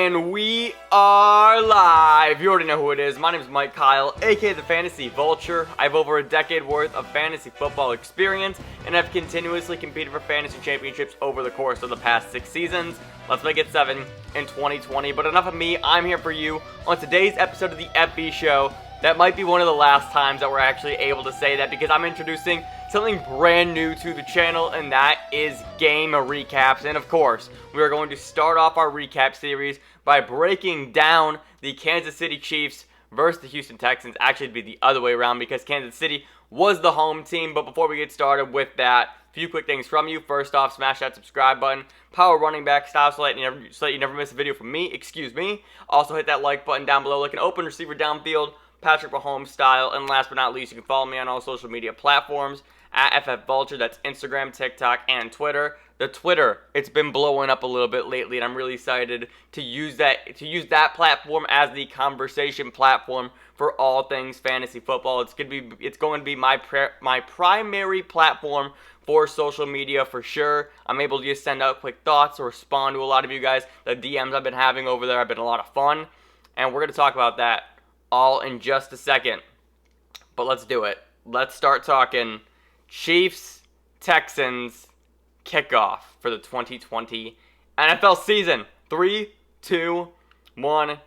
And we are live. You already know who it is. My name is Mike Kyle, aka the Fantasy Vulture. I have over a decade worth of fantasy football experience, and I've continuously competed for fantasy championships over the course of the past 6 seasons. Let's make it 7 in 2020. But enough of me. I'm here for you on today's episode of the FB Show. That might be one of the last times that we're actually able to say that, because I'm introducing something brand new to the channel, and that is game recaps. And of course, we are going to start off our recap series by breaking down the Kansas City Chiefs versus the Houston Texans. Actually, it'd be the other way around because Kansas City was the home team. But before we get started with that, a few quick things from you. First off, smash that subscribe button. Power running back style so that you never miss a video from me. Excuse me. Also hit that like button down below like an open receiver downfield, Patrick Mahomes style. And last but not least, you can follow me on all social media platforms at FF Vulture. That's Instagram, TikTok, and Twitter. The Twitter, it's been blowing up a little bit lately, and I'm really excited to use that platform as the conversation platform for all things fantasy football. It's going to be my primary platform for social media for sure. I'm able to just send out quick thoughts or respond to a lot of you guys. The DMs I've been having over there have been a lot of fun, and we're going to talk about that all in just a second. But let's do it. Let's start talking Chiefs, Texans kickoff for the 2020 NFL season. 3, 2, 1,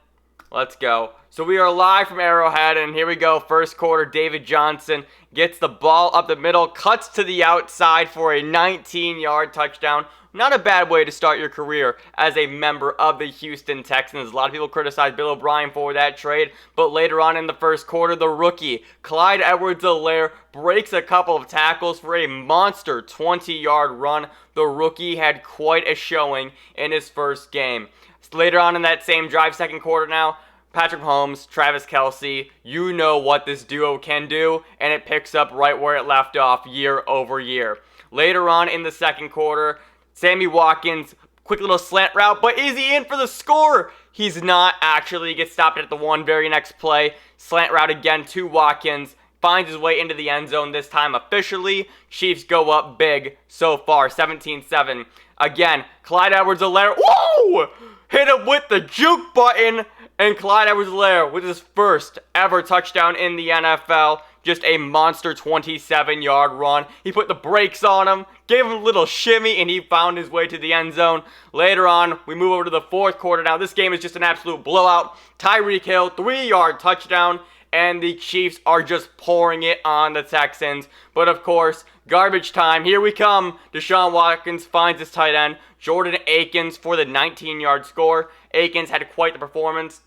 let's go. So we are live from Arrowhead, and here we go. First quarter, David Johnson gets the ball up the middle, cuts to the outside for a 19-yard touchdown. Not a bad way to start your career as a member of the Houston Texans. A lot of people criticize Bill O'Brien for that trade, but later on in the first quarter, the rookie, Clyde Edwards-Helaire, breaks a couple of tackles for a monster 20-yard run. The rookie had quite a showing in his first game. Later on in that same drive, second quarter now, Patrick Mahomes, Travis Kelce, you know what this duo can do, and it picks up right where it left off year over year. Later on in the second quarter, Sammy Watkins, quick little slant route, but is he in for the score? He's not actually. He gets stopped at the one. Very next play, slant route again to Watkins. Finds his way into the end zone this time officially. Chiefs go up big so far, 17-7. Again, Clyde Edwards-Helaire, whoa! Hit him with the juke button, and Clyde Edwards-Helaire with his first ever touchdown in the NFL. Just a monster 27-yard run. He put the brakes on him, gave him a little shimmy, and he found his way to the end zone. Later on, we move over to the fourth quarter. Now, this game is just an absolute blowout. Tyreek Hill, 3-yard touchdown, and the Chiefs are just pouring it on the Texans. But, of course, garbage time. Here we come. Deshaun Watkins finds his tight end, Jordan Akins, for the 19-yard score. Akins had quite the performance.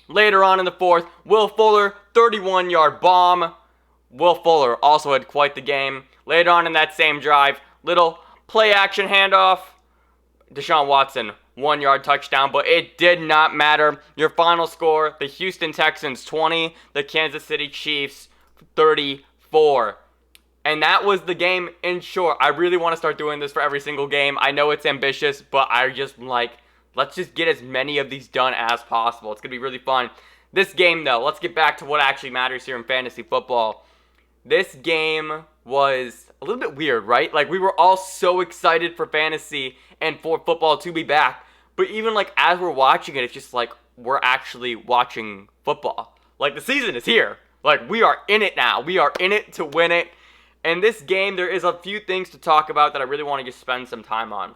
Later on in the fourth, Will Fuller, 31-yard bomb. Will Fuller also had quite the game. Later on in that same drive, little play-action handoff. Deshaun Watson, 1-yard touchdown, but it did not matter. Your final score, the Houston Texans 20, the Kansas City Chiefs 34. And that was the game in short. I really want to start doing this for every single game. I know it's ambitious, but I just let's just get as many of these done as possible. It's going to be really fun. This game, though, let's get back to what actually matters here in fantasy football. This game was a little bit weird, right? Like, we were all so excited for fantasy and for football to be back. But even, as we're watching it, it's just we're actually watching football. The season is here. We are in it now. We are in it to win it. And this game, there is a few things to talk about that I really want to just spend some time on.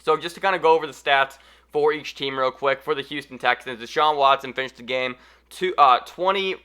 So just to kind of go over the stats for each team real quick. For the Houston Texans, Deshaun Watson finished the game 20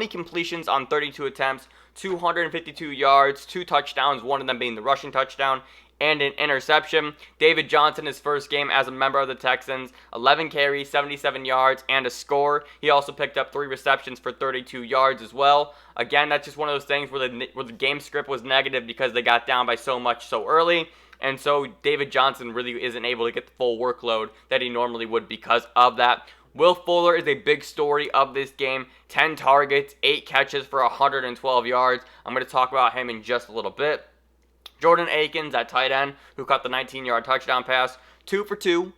completions on 32 attempts, 252 yards, 2 touchdowns, one of them being the rushing touchdown, and an interception. David Johnson, his first game as a member of the Texans, 11 carries, 77 yards, and a score. He also picked up 3 receptions for 32 yards as well. Again, that's just one of those things where the game script was negative because they got down by so much so early. And so David Johnson really isn't able to get the full workload that he normally would because of that. Will Fuller is a big story of this game. 10 targets, 8 catches for 112 yards. I'm going to talk about him in just a little bit. Jordan Akins at tight end, who caught the 19-yard touchdown pass. 2 for 2.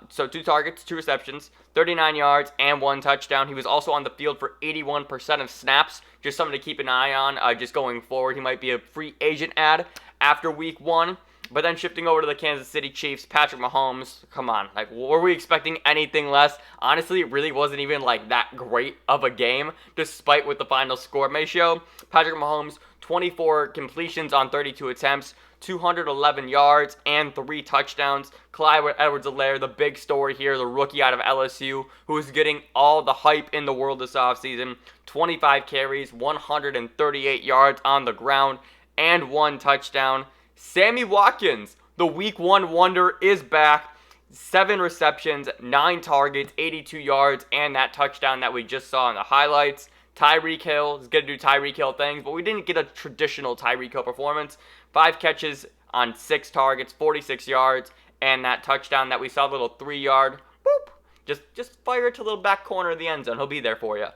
So 2 targets, 2 receptions, 39 yards, and 1 touchdown. He was also on the field for 81% of snaps. Just something to keep an eye on just going forward. He might be a free agent ad after week 1. But then shifting over to the Kansas City Chiefs, Patrick Mahomes, come on. Like, were we expecting anything less? Honestly, it really wasn't even, like, that great of a game, despite what the final score may show. Patrick Mahomes, 24 completions on 32 attempts, 211 yards, and 3 touchdowns. Clyde Edwards-Helaire, the big story here, the rookie out of LSU, who is getting all the hype in the world this offseason. 25 carries, 138 yards on the ground, and 1 touchdown. Sammy Watkins, the Week 1 wonder, is back. 7 receptions, 9 targets, 82 yards, and that touchdown that we just saw in the highlights. Tyreek Hill is going to do Tyreek Hill things, but we didn't get a traditional Tyreek Hill performance. 5 catches on 6 targets, 46 yards, and that touchdown that we saw, a little 3-yard, boop, just fire it to the little back corner of the end zone. He'll be there for you.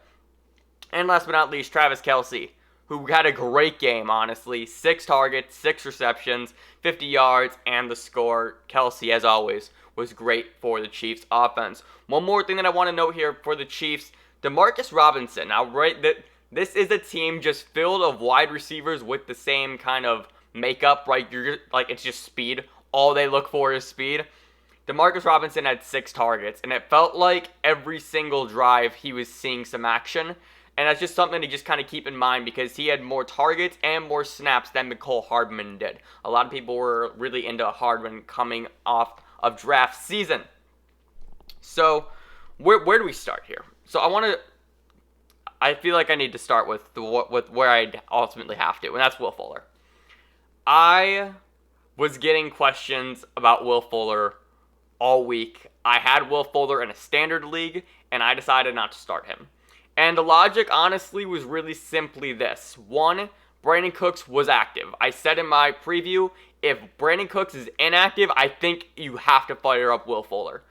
And last but not least, Travis Kelce, who had a great game, honestly. 6 targets, 6 receptions, 50 yards, and the score. Kelce, as always, was great for the Chiefs offense. One more thing that I want to note here for the Chiefs, Demarcus Robinson. Now, this is a team just filled of wide receivers with the same kind of makeup, right? It's just speed. All they look for is speed. Demarcus Robinson had 6 targets, and it felt like every single drive he was seeing some action. And that's just something to just kind of keep in mind because he had more targets and more snaps than Mecole Hardman did. A lot of people were really into Hardman coming off of draft season. So, where do we start here? So, I feel like I need to start with where I ultimately have to, and that's Will Fuller. I was getting questions about Will Fuller all week. I had Will Fuller in a standard league, and I decided not to start him. And the logic, honestly, was really simply this. 1, Brandon Cooks was active. I said in my preview, if Brandon Cooks is inactive, I think you have to fire up Will Fuller.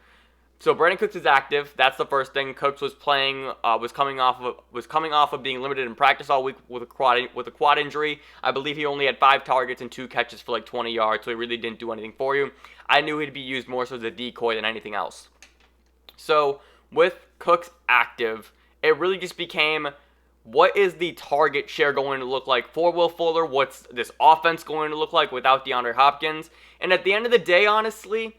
So Brandon Cooks is active. That's the first thing. Cooks was coming off of being limited in practice all week with a quad injury. I believe he only had 5 targets and 2 catches for like 20 yards, so he really didn't do anything for you. I knew he'd be used more so as a decoy than anything else. So with Cooks active, it really just became, what is the target share going to look like for Will Fuller? What's this offense going to look like without DeAndre Hopkins? And at the end of the day, honestly,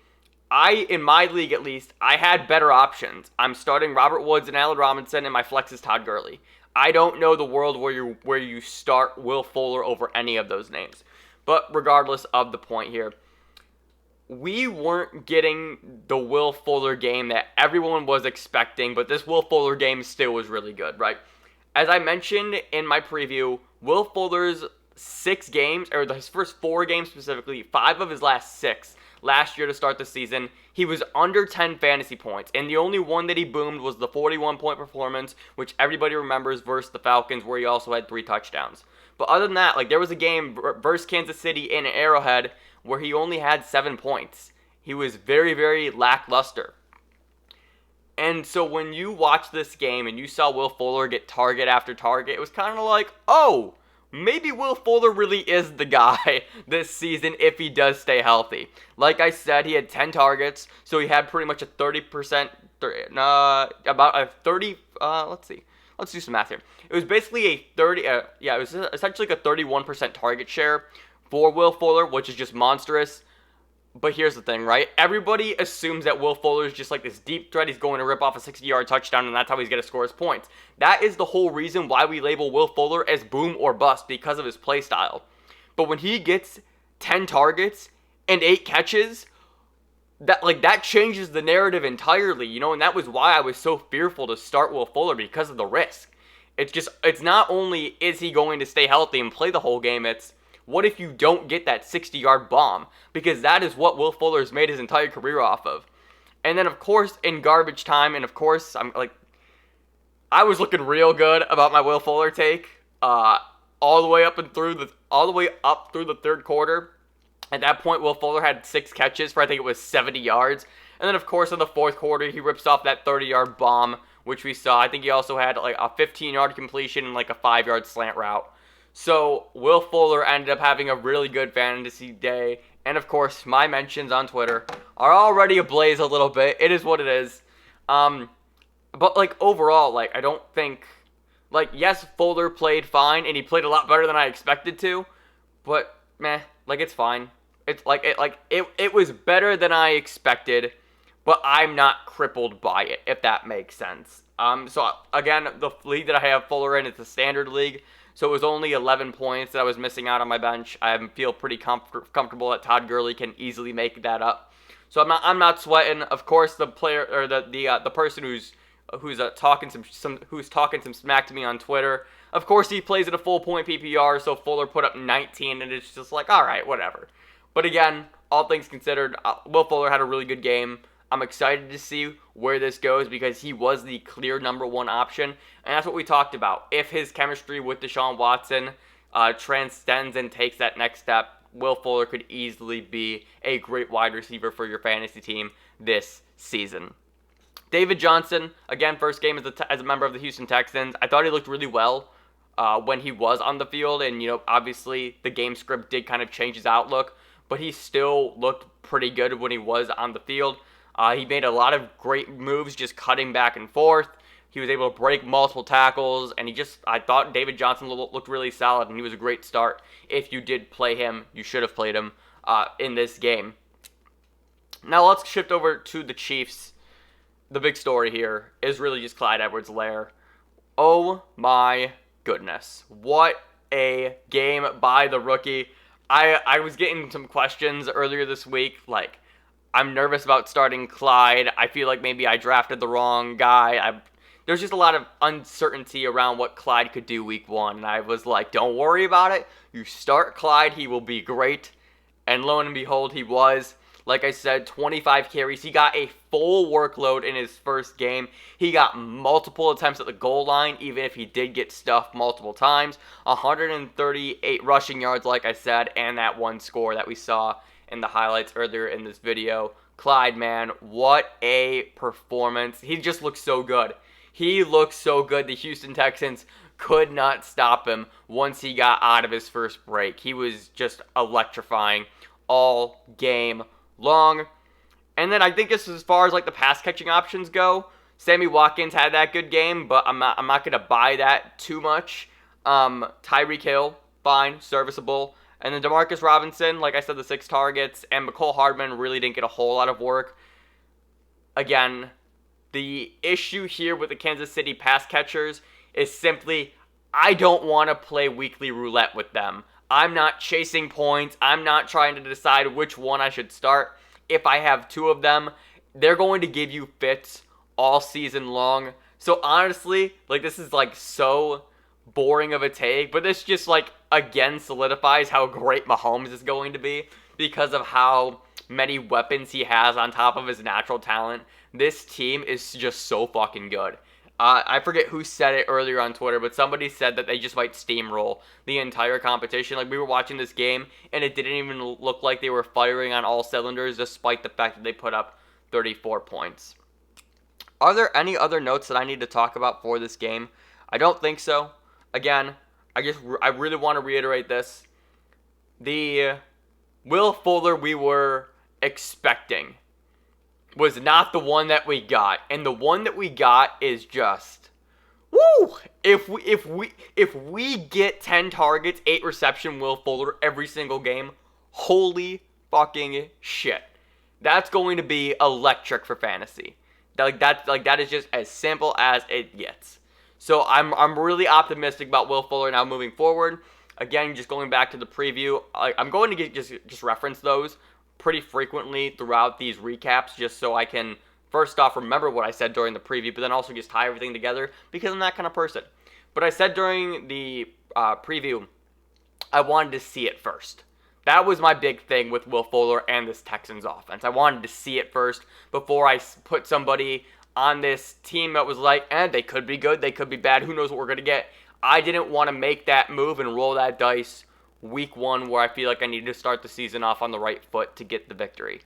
in my league at least, I had better options. I'm starting Robert Woods and Allen Robinson, and my flex is Todd Gurley. I don't know the world where you start Will Fuller over any of those names. But regardless of the point here, we weren't getting the Will Fuller game that everyone was expecting, but this Will Fuller game still was really good, right? As I mentioned in my preview, Will Fuller's 6 games, or his first 4 games specifically, 5 of his last 6 last year to start the season, he was under 10 fantasy points, and the only one that he boomed was the 41-point performance, which everybody remembers versus the Falcons, where he also had 3 touchdowns. But other than that, there was a game versus Kansas City in Arrowhead where he only had 7 points. He was very, very lackluster. And so when you watch this game and you saw Will Fuller get target after target, it was kind of like, oh, maybe Will Fuller really is the guy this season if he does stay healthy. Like I said, he had 10 targets, so he had pretty much a 30%, let's see. Let's do some math here. It was basically it was essentially like a 31% target share for Will Fuller, which is just monstrous. But here's the thing, right? Everybody assumes that Will Fuller is just like this deep threat. He's going to rip off a 60-yard touchdown, and that's how he's going to score his points. That is the whole reason why we label Will Fuller as boom or bust, because of his play style. But when he gets 10 targets and 8 catches, that changes the narrative entirely, and that was why I was so fearful to start Will Fuller, because of the risk. It's not only is he going to stay healthy and play the whole game, it's what if you don't get that 60-yard bomb? Because that is what Will Fuller has made his entire career off of. And then, of course, in garbage time, and of course, I was looking real good about my Will Fuller take, all the way up through the third quarter. At that point, Will Fuller had 6 catches for, I think it was 70 yards. And then, of course, in the fourth quarter, he rips off that 30-yard bomb, which we saw. I think he also had a 15-yard completion and a 5-yard slant route. So, Will Fuller ended up having a really good fantasy day. And, of course, my mentions on Twitter are already ablaze a little bit. It is what it is. But, overall, I don't think... yes, Fuller played fine, and he played a lot better than I expected to. But, it's fine. it was better than I expected, but I'm not crippled by it, if that makes sense. So again, the league that I have Fuller in is the standard league, so it was only 11 points that I was missing out on my bench. I feel pretty comfortable that Todd Gurley can easily make that up. So I'm not sweating. Of course, the player or the person who's talking some smack to me on Twitter. Of course, he plays at a full point PPR, so Fuller put up 19, and it's just like, all right, whatever. But again, all things considered, Will Fuller had a really good game. I'm excited to see where this goes because he was the clear number one option, and that's what we talked about. If his chemistry with Deshaun Watson transcends and takes that next step, Will Fuller could easily be a great wide receiver for your fantasy team this season. David Johnson, again, first game as a member of the Houston Texans. I thought he looked really well when he was on the field, and obviously the game script did kind of change his outlook, but he still looked pretty good when he was on the field. He made a lot of great moves just cutting back and forth. He was able to break multiple tackles, and I thought David Johnson looked really solid, and he was a great start. If you did play him, you should have played him in this game. Now let's shift over to the Chiefs. The big story here is really just Clyde Edwards-Helaire. Oh my goodness. What a game by the rookie. I was getting some questions earlier this week, like, I'm nervous about starting Clyde. I feel like maybe I drafted the wrong guy. There's just a lot of uncertainty around what Clyde could do week one. And I was like, don't worry about it. You start Clyde, he will be great. And lo and behold, he was. Like I said, 25 carries. He got a full workload in his first game. He got multiple attempts at the goal line, even if he did get stuffed multiple times. 138 rushing yards, like I said, and that one score that we saw in the highlights earlier in this video. Clyde, man, what a performance. He just looks so good. He looks so good. The Houston Texans could not stop him once he got out of his first break. He was just electrifying all game long. And then I think just as far as like the pass catching options go, Sammy Watkins had that good game, but I'm not gonna buy that too much. Tyreek Hill, fine, serviceable. And then Demarcus Robinson, like I said, the 6 targets, and McCole Hardman really didn't get a whole lot of work. Again, the issue here with the Kansas City pass catchers is simply I don't want to play weekly roulette with them. I'm not chasing points. I'm not trying to decide which one I should start. If I have 2 of them, they're going to give you fits all season long. So honestly, like, this is like so boring of a take, but this just like again solidifies how great Mahomes is going to be because of how many weapons he has on top of his natural talent. This team is just so fucking good. I forget who said it earlier on Twitter, but somebody said that they just might steamroll the entire competition. Like, we were watching this game, and it didn't even look like they were firing on all cylinders, despite the fact that they put up 34 points. Are there any other notes that I need to talk about for this game? I don't think so. Again, I really want to reiterate this. The Will Fuller we were expecting was not the one that we got, and the one that we got is just woo. If we get 10 targets, 8 reception Will Fuller every single game, holy fucking shit, that's going to be electric for fantasy. That is just as simple as it gets. So I'm really optimistic about Will Fuller now moving forward. Again, just going back to the preview, I'm going to just reference those pretty frequently throughout these recaps, just so I can, first off, remember what I said during the preview, but then also just tie everything together, because I'm that kind of person. But I said during the preview, I wanted to see it first. That was my big thing with Will Fuller and this Texans offense. I wanted to see it first before I put somebody on this team that was like, they could be good, they could be bad, who knows what we're going to get. I didn't want to make that move and roll that dice week one where I feel like I needed to start the season off on the right foot to get the victory.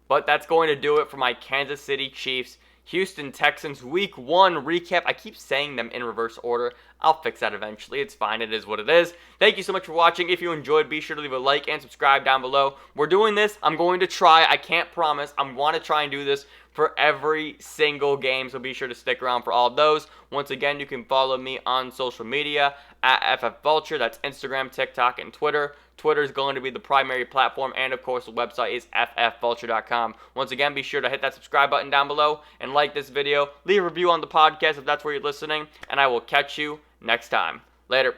But that's going to do it for my Kansas City Chiefs, Houston Texans week one recap. I keep saying them in reverse order. I'll fix that eventually. It's fine. It is what it is. Thank you so much for watching. If you enjoyed, be sure to leave a like and subscribe down below. We're doing this. I'm going to try. I can't promise. I'm going to try and do this for every single game, so be sure to stick around for all of those. Once again, you can follow me on social media at FFVulture. That's Instagram, TikTok, and Twitter. Twitter is going to be the primary platform, and of course, the website is ffvulture.com. Once again, be sure to hit that subscribe button down below and like this video. Leave a review on the podcast if that's where you're listening, and I will catch you next time. Later.